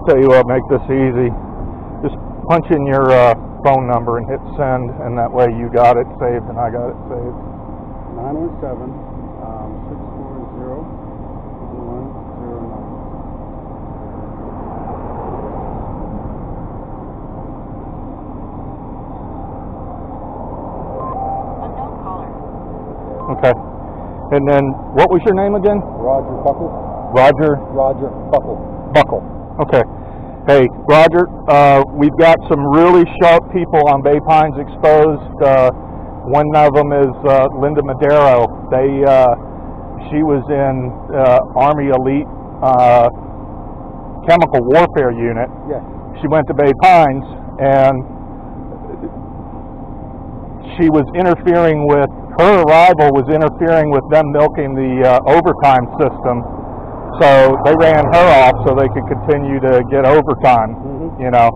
Tell you what, make this easy. Just punch in your phone number and hit send, and that way you got it saved and I got it saved. 917-640-109. Okay. And then, what was your name again? Roger Buckle. Roger? Roger Buckle. Buckle. Okay. Hey, Roger, we've got some really sharp people on Bay Pines Exposed. One of them is Linda Madero. She was in Army Elite Chemical Warfare Unit. Yes. She went to Bay Pines, and she was interfering with, her arrival was interfering with them milking the overtime system. So they ran her off so they could continue to get overtime, you know.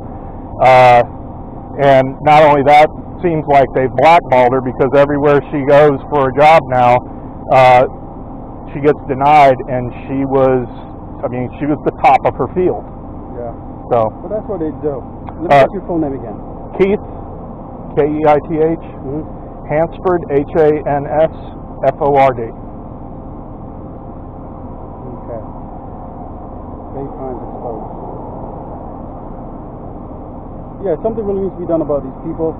And not only that, seems like they've blackballed her because everywhere she goes for a job now, she gets denied, and she was the top of her field. Yeah. So. Well, that's what they do. Let me get your full name again. Keith, Keith, Hansford, Hansford. Bay Pines Exposed. Yeah, something really needs to be done about these people.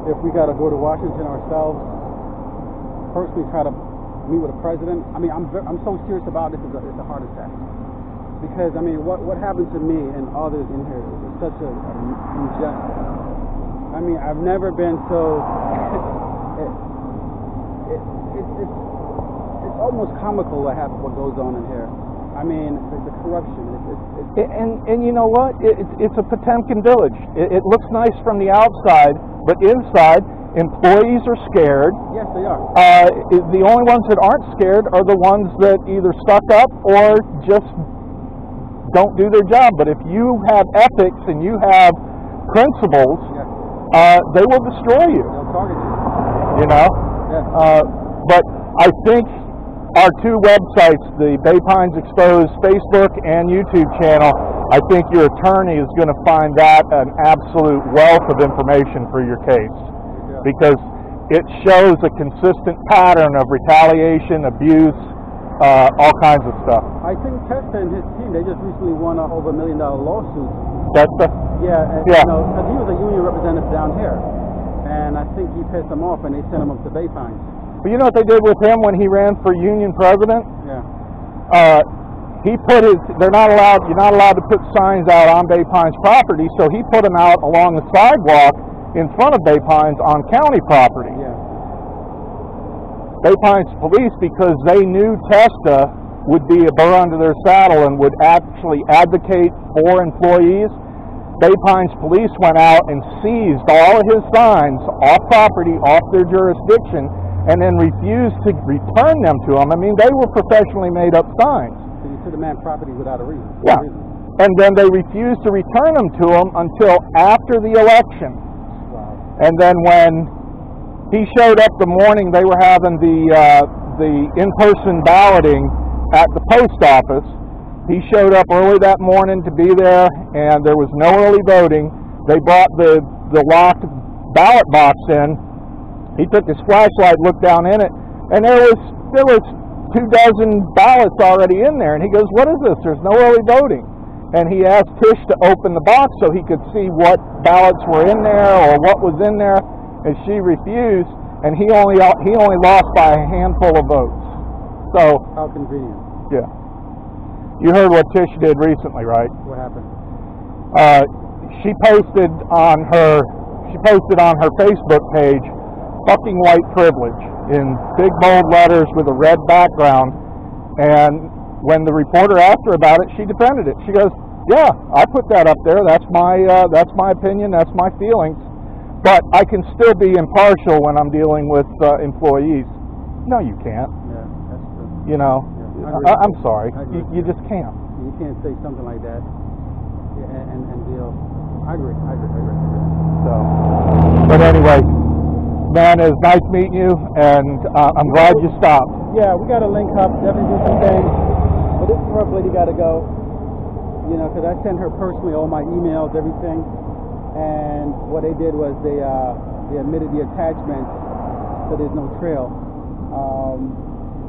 If we got to go to Washington ourselves, personally try to meet with the president. I mean, I'm so serious about this. It's a heart attack. Because I mean, what happened to me and others in here is such an injustice. I mean, I've never been so. It's almost comical what goes on in here. I mean, the corruption. And you know what? It's a Potemkin village. It looks nice from the outside, but inside, employees are scared. Yes, they are. The only ones that aren't scared are the ones that either stuck up or just don't do their job. But if you have ethics and you have principles, they will destroy you. They'll target you. You know? Yeah. But I think our two websites, the Bay Pines Exposed Facebook and YouTube channel, I think your attorney is going to find that an absolute wealth of information for your case. Because it shows a consistent pattern of retaliation, abuse, all kinds of stuff. I think Testa and his team, they just recently won over $1 million lawsuit. Testa? Yeah. You know, because he was a union representative down here. And I think he pissed them off and they sent him up to Bay Pines. But you know what they did with him when he ran for union president? Yeah. He put you're not allowed to put signs out on Bay Pines property, so he put them out along the sidewalk in front of Bay Pines on county property. Yeah. Bay Pines police, because they knew Testa would be a burr under their saddle and would actually advocate for employees, Bay Pines police went out and seized all of his signs off property, off their jurisdiction, and then refused to return them to him. I mean, they were professionally made up signs. So you took the man property without a reason. Yeah. And then they refused to return them to him until after the election. Wow. And then when he showed up the morning they were having the in-person balloting at the post office, he showed up early that morning to be there, and there was no early voting. They brought the locked ballot box in. He took his flashlight, looked down in it, and there was 24 ballots already in there. And he goes, "What is this? There's no early voting." And he asked Tish to open the box so he could see what ballots were in there or what was in there, and she refused. And he only lost by a handful of votes. So how convenient. Yeah. You heard what Tish did recently, right? What happened? She posted on her Facebook page, "Fucking white privilege," in big bold letters with a red background. And when the reporter asked her about it, she defended it. She goes, "Yeah, I put that up there. That's my opinion. That's my feelings." but I can still be impartial when I'm dealing with employees. No, you can't. Yeah, that's true. You know, Yeah, I'm sorry. You just can't. You can't say something like that and deal. I agree. So, but anyway, man, it's nice meeting you, and I'm glad you stopped. Yeah, we got to link up, definitely do some things. But this rough lady got to go, you know, because I sent her personally all my emails, everything. And what they did was they omitted the attachment, so there's no trail.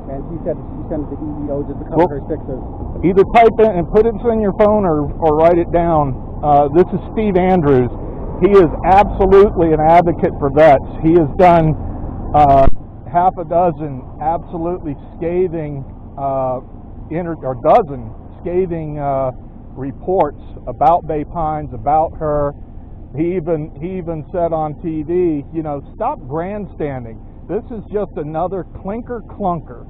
And she said she sent it to EEO just to cover her fixes. Either type it and put it in your phone or write it down. This is Steve Andrews. He is absolutely an advocate for vets. He has done half a dozen absolutely scathing scathing reports about Bay Pines, about her. He even said on TV, you know, stop grandstanding. This is just another clinker clunker.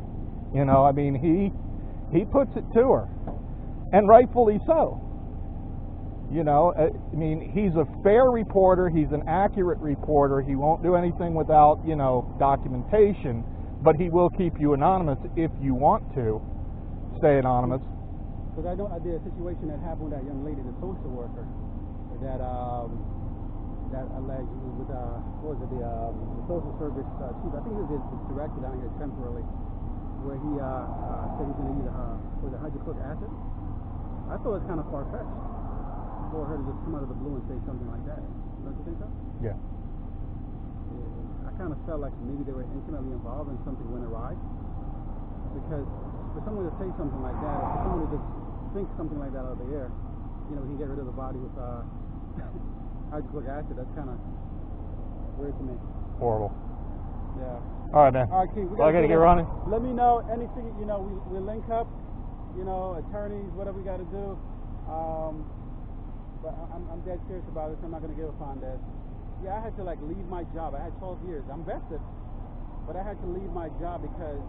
You know, I mean, he puts it to her, and rightfully so. You know, I mean, he's a fair reporter. He's an accurate reporter. He won't do anything without, you know, documentation, but he will keep you anonymous if you want to stay anonymous. Because I know I did a situation that happened with that young lady, the social worker, that alleged with what was it, the social service chief. I think he was the director down here temporarily, where he said he's going to use hydrochloric acid. I thought it was kind of far-fetched for her to just come out of the blue and say something like that. Don't you think so? Yeah. I kind of felt like maybe they were intimately involved and something went awry. Because for someone to say something like that, or for someone to just think something like that out of the air, you know, he can get rid of the body with hydrochloric acid. That's kind of weird to me. Horrible. Yeah. All right, man. All right, Keith. I got to get running. Let me know anything. You know, we link up. You know, attorneys, whatever we got to do. But I'm dead serious about this. I'm not going to give up on this. Yeah, I had to like leave my job. I had 12 years. I'm vested, but I had to leave my job because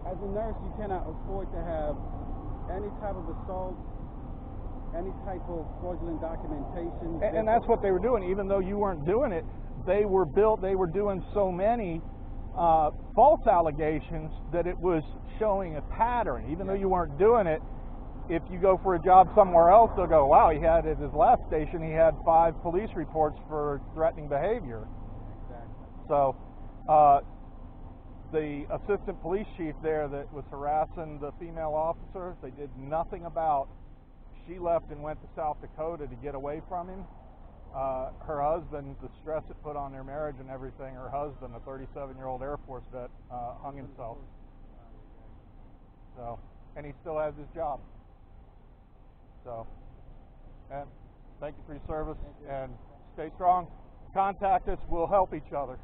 as a nurse, you cannot afford to have any type of assault, any type of fraudulent documentation. And that's what they were doing. Even though you weren't doing it, they were doing so many false allegations that it was showing a pattern. Even though you weren't doing it, if you go for a job somewhere else, they'll go, wow, he had at his last station, he had 5 police reports for threatening behavior. Exactly. So the assistant police chief there that was harassing the female officer, they did nothing about. She left and went to South Dakota to get away from him. Her husband, the stress it put on their marriage and everything, her husband, a 37-year-old Air Force vet, hung himself. So, and he still has his job. So, and thank you for your service, and stay strong. Contact us. We'll help each other.